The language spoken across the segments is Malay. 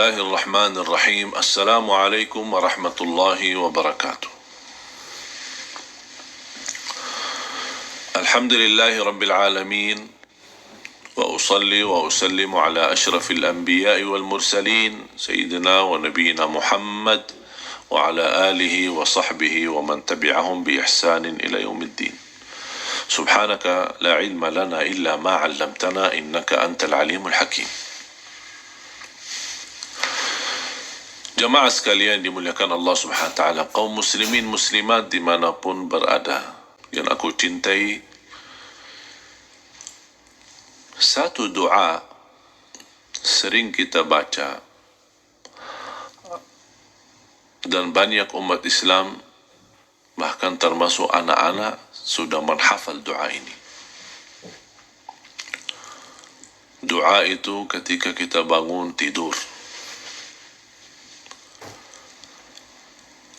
الله الرحمن الرحيم. السلام عليكم ورحمة الله وبركاته. الحمد لله رب العالمين، وأصلي وأسلم على أشرف الأنبياء والمرسلين سيدنا ونبينا محمد وعلى آله وصحبه ومن تبعهم بإحسان إلى يوم الدين. سبحانك لا علم لنا إلا ما علمتنا إنك أنت العليم الحكيم. Jamaah sekalian dimuliakan Allah Subhanahu Wa Taala, kaum muslimin muslimat dimanapun berada yang aku cintai, satu doa sering kita baca dan banyak umat Islam bahkan termasuk anak-anak sudah menghafal doa ini. Doa itu ketika kita bangun tidur.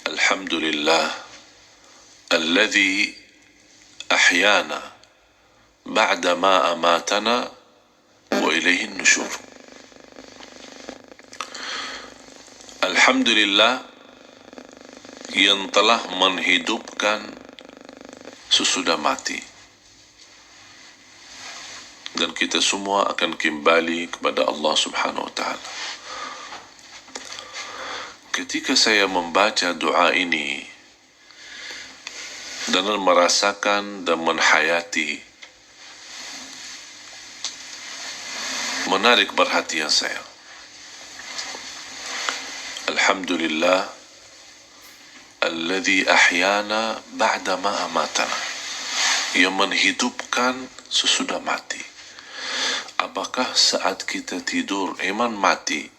Alhamdulillah alladhi ahyana ba'da ma amatana wa ilayhi nusyur. Alhamdulillah yang telah menghidupkan sesudah mati, dan kita semua akan kembali kepada Allah Subhanahu Wa Taala. Ketika saya membaca doa ini dan merasakan dan menghayati, menarik perhatian saya. Alhamdulillah alladhi ahyana ba'da ma amatana, yang menghidupkan sesudah mati. Apakah saat kita tidur iman mati?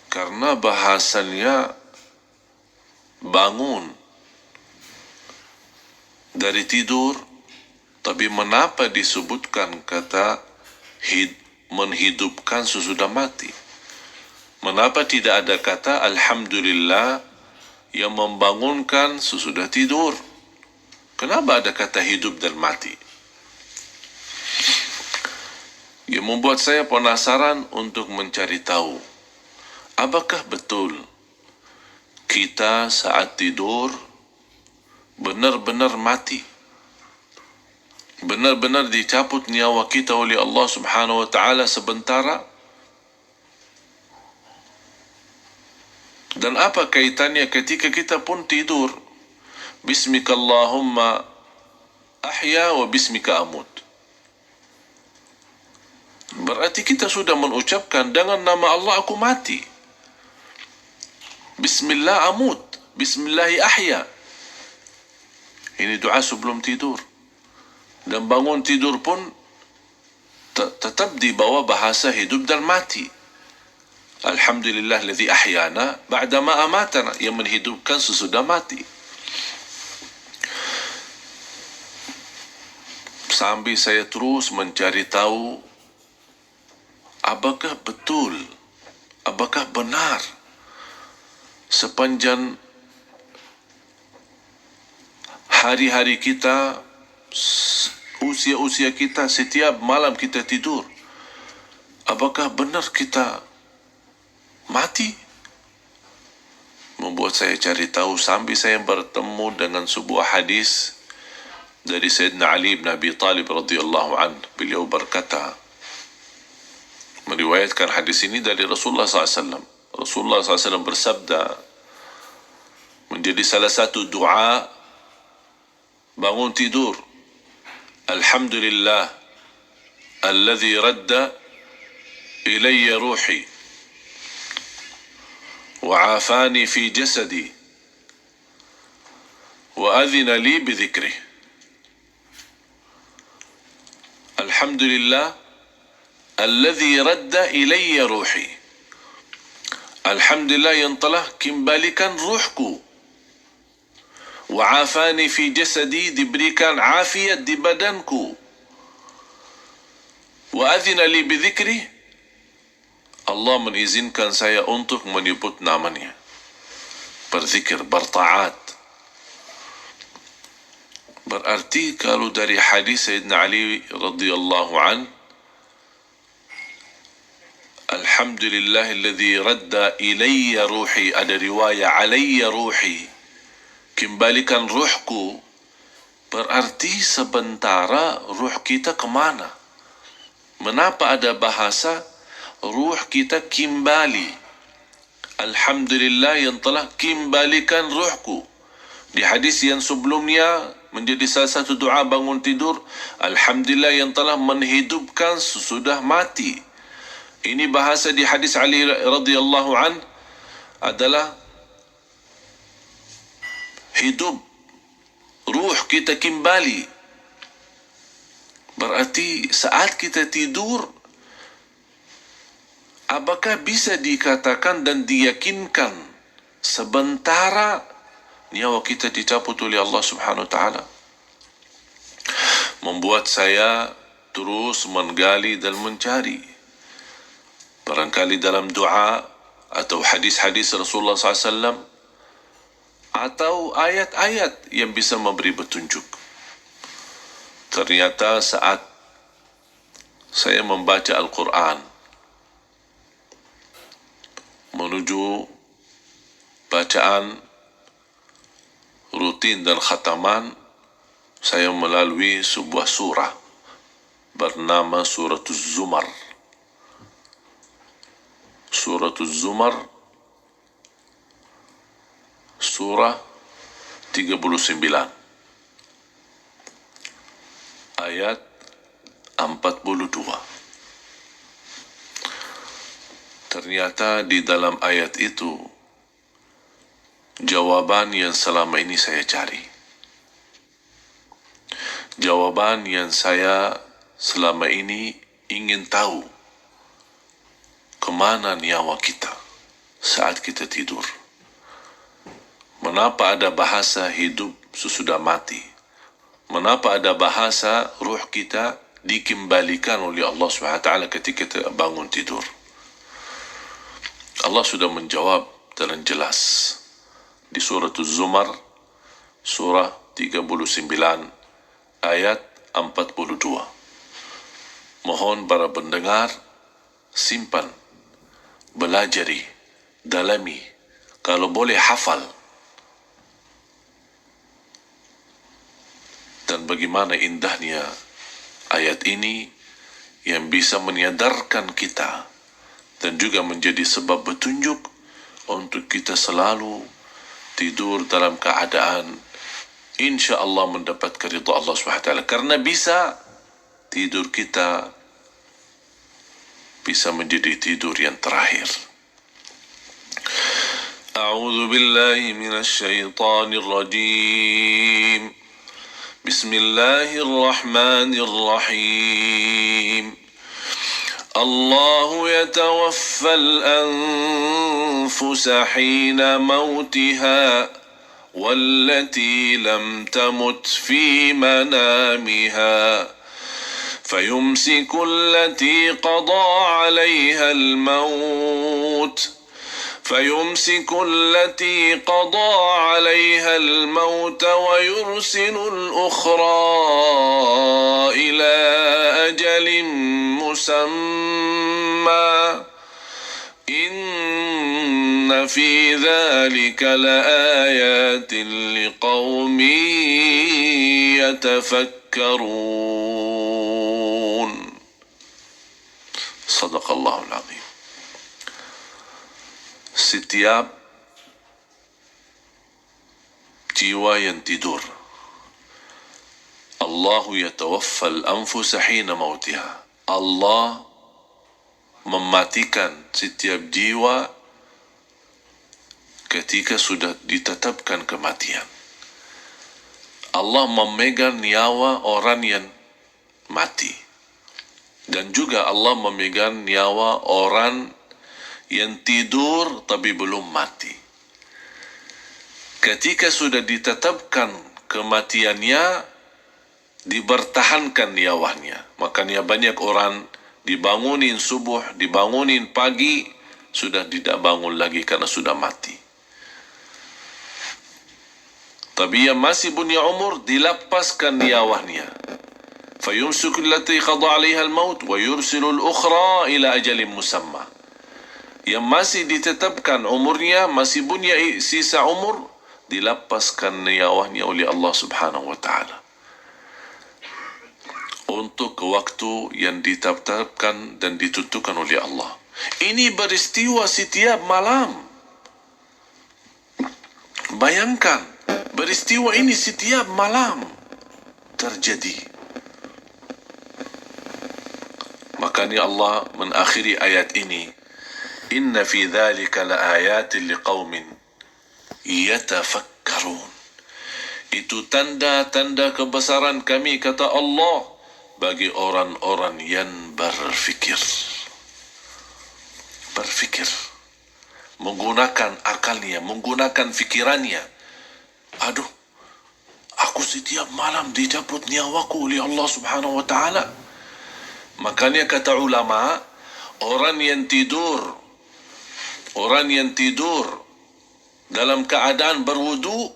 Karena bahasannya bangun dari tidur, tapi mengapa disebutkan kata menghidupkan sesudah mati? Mengapa tidak ada kata Alhamdulillah yang membangunkan sesudah tidur? Kenapa ada kata hidup dan mati? Yang membuat saya penasaran untuk mencari tahu, apakah betul kita saat tidur benar-benar mati? Benar-benar dicabut nyawa kita oleh Allah Subhanahu Wa Taala sementara? Dan apa kaitannya ketika kita pun tidur? Bismika Allahumma ahya wa bismika amut. Berarti kita sudah mengucapkan dengan nama Allah aku mati. Bismillah amut, Bismillahi ahya. Ini doa sebelum tidur. Dan bangun tidur pun tetap di bawah bahasa hidup dan mati. Alhamdulillah alladhi ahyana ba'da ma amatana, yang menghidupkan sesudah mati. Sambil saya terus mencari tahu, apakah betul, apakah benar sepanjang hari-hari kita, usia-usia kita, setiap malam kita tidur, apakah benar kita mati? Membuat saya cari tahu sampai saya bertemu dengan sebuah hadis dari Sayyidina Ali bin Abi Talib radhiyallahu anhu. Beliau berkata, meriwayatkan hadis ini dari Rasulullah SAW. Rasulullah SAW bersabda, menjadi salah satu doa bangun tidur, Alhamdulillah alladhi radda ilayya ruhi wa afani fi jasadi wa adhina li bidhikrih. Alhamdulillah alladhi radda ilayya ruhi. Alhamdulillah yang telah kembalikan ruhku. Wa afani fi jasadi, diberikan afiat di badanku. Wa adhina li bidhikri, Allah mengizinkan saya untuk menyebut namanya, berzikir, bertaat. Berarti kalau dari hadis Sayyidina Ali radhiyallahu an, Alhamdulillahilladzi radda ilayya ruhi, ada riwayat alayya ruhi, kembalikan ruhku, berarti sementara ruh kita kemana? Mengapa ada bahasa ruh kita kembali? Alhamdulillah yang telah kembalikan ruhku. Di hadis yang sebelumnya menjadi salah satu doa bangun tidur, Alhamdulillah yang telah menghidupkan sesudah mati. Ini bahasa di hadis Ali radhiyallahu an adalah hidup, ruh kita kembali. Berarti saat kita tidur, apakah bisa dikatakan dan diyakinkan sementara nyawa kita dicabut oleh Allah Subhanahu wa taala? Membuat saya terus menggali dan mencari. Barangkali dalam doa atau hadis-hadis Rasulullah SAW atau ayat-ayat yang bisa memberi petunjuk. Ternyata saat saya membaca Al-Quran menuju bacaan rutin dan khataman, saya melalui sebuah surah bernama Surah Az-Zumar. Surah Az-Zumar, surah 39, ayat 42. Ternyata di dalam ayat itu jawaban yang selama ini saya cari. Jawaban yang saya selama ini ingin tahu, kemana nyawa kita saat kita tidur? Mengapa ada bahasa hidup sesudah mati? Mengapa ada bahasa ruh kita dikembalikan oleh Allah SWT ketika kita bangun tidur? Allah sudah menjawab dengan jelas di surah Az-Zumar, surah 39, ayat 42. Mohon para pendengar simpan, belajari, dalami, kalau boleh hafal. Dan bagaimana indahnya ayat ini yang bisa menyadarkan kita dan juga menjadi sebab petunjuk untuk kita selalu tidur dalam keadaan insya-Allah mendapatkan ridha Allah SWT. Karena bisa tidur kita bisa menjadi tidur yang terakhir. A'udzu billahi minasy syaithanir rajim. Bismillahirrahmanirrahim. الله يتوفى الأنفس حين موتها والتي لم تمت في منامها فيمسك التي قضى عليها الموت ويرسل الأخرى إلى أجل مسمى إن في ذلك لآيات لقوم يتفكرون. صدق الله العظيم. Setiap jiwa yang tidur, Allahu yatawaffal anfusa hina mautiha. Allah mematikan setiap jiwa ketika sudah ditetapkan kematian. Allah memegang nyawa orang yang mati. Dan juga Allah memegang nyawa orang yang tidur tapi belum mati. Ketika sudah ditetapkan kematiannya, dipertahankan nyawanya. Makanya banyak orang dibangunin subuh, dibangunin pagi, sudah tidak bangun lagi karena sudah mati. Tapi yang masih punya umur, dilepaskan nyawanya. Fayumsiku allati qada 'alaiha al-maut wa yursilu al-ukhra ila ajalin musamma. yang masih ditetapkan umurnya, masih punya sisa umur, dilepaskan nyawanya oleh Allah Subhanahu wa taala untuk waktu yang ditetapkan dan ditentukan oleh Allah. Ini beristiwa setiap malam. Bayangkan, beristiwa ini setiap malam terjadi. Makanya Allah mengakhiri ayat ini, inna fi dzalika laayatin liqaumin yatafakkarun. Itu tanda-tanda kebesaran kami, kata Allah, bagi orang-orang yang berfikir. Berfikir, menggunakan akalnya, menggunakan fikirannya. Aduh, aku setiap malam dicabut nyawaku oleh Allah Subhanahu wa taala. Makanya kata ulama, orang yang tidur dalam keadaan berwudu,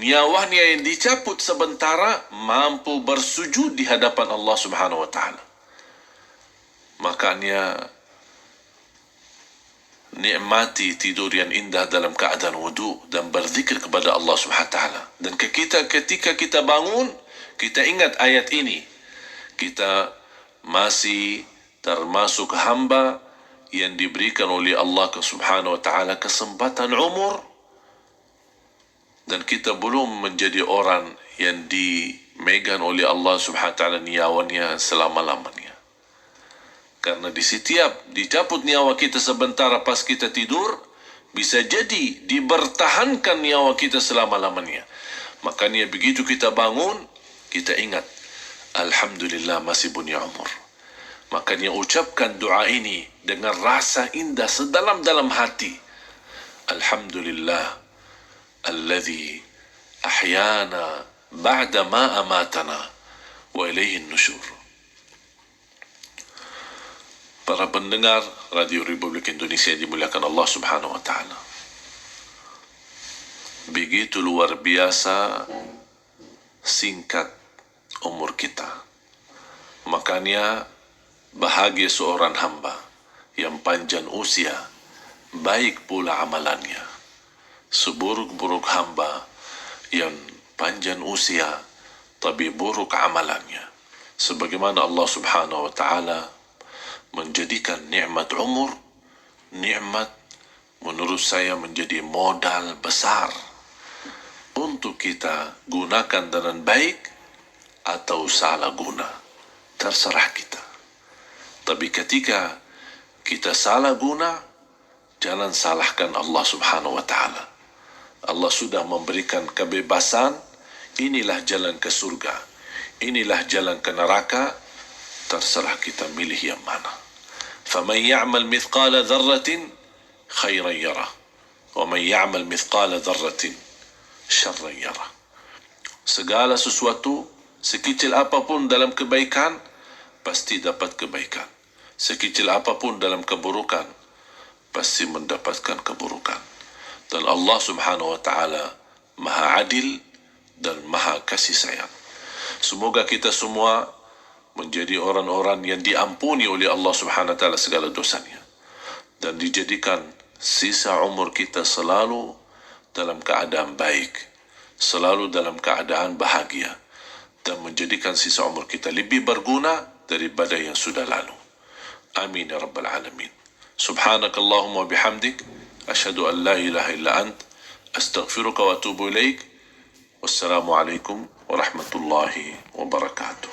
nyawanya yang dicabut sementara mampu bersujud di hadapan Allah Subhanahu wa taala. Makanya nikmati tidur yang indah dalam keadaan wudu dan berzikir kepada Allah Subhanahu wa taala. Dan ketika kita bangun, kita ingat ayat ini. Kita masih termasuk hamba yang diberikan oleh Allah Subhanahu wa taala kesempatan umur, dan kita belum menjadi orang yang dimegang oleh Allah Subhanahu wa taala nyawanya selama-lamanya. Karena di setiap dicabut nyawa kita sebentar pas kita tidur, bisa jadi dibertahankan nyawa kita selama-lamanya. Makanya begitu kita bangun, kita ingat, alhamdulillah masih punya umur. Makanya ucapkan doa ini dengan rasa indah sedalam-dalam hati. Alhamdulillah alladhi ahyana ba'da ma amatana wa ilaihin nusyur. Para pendengar Radio Republik Indonesia yang dimuliakan Allah Subhanahu wa taala, begitu luar biasa singkat umur kita. Makanya bahagia seorang hamba yang panjang usia, baik pula amalannya. Seburuk-buruk hamba yang panjang usia tapi buruk amalannya. Sebagaimana Allah Subhanahu wa taala menjadikan nikmat umur, nikmat menurut saya menjadi modal besar untuk kita gunakan dengan baik atau salah guna. Terserah kita. Tapi ketika kita salah guna, jangan salahkan Allah Subhanahu wa taala. Allah sudah memberikan kebebasan, inilah jalan ke surga, inilah jalan ke neraka, terserah kita milih yang mana. فَمَنْ يَعْمَلْ مِثْقَالَ ذَرَّةٍ خَيْرًا يَرَهُ وَمَنْ يَعْمَلْ مِثْقَالَ ذَرَّةٍ شَرًّا يَرَهُ. Segala sesuatu, sekecil apapun dalam kebaikan, pasti dapat kebaikan. Sekecil apapun dalam keburukan, pasti mendapatkan keburukan. Dan Allah Subhanahu wa taala Maha Adil dan Maha Kasih Sayang. Semoga kita semua menjadi orang-orang yang diampuni oleh Allah Subhanahu wa taala segala dosanya, dan dijadikan sisa umur kita selalu dalam keadaan baik, selalu dalam keadaan bahagia, dan menjadikan sisa umur kita lebih berguna daripada yang sudah lalu. Amin ya rabbal alamin. Subhanakallahumma bihamdik, asyhadu an la ilaha illa ant, astaghfiruka wa atubu ilaik. Wassalamu alaikum warahmatullahi wabarakatuh.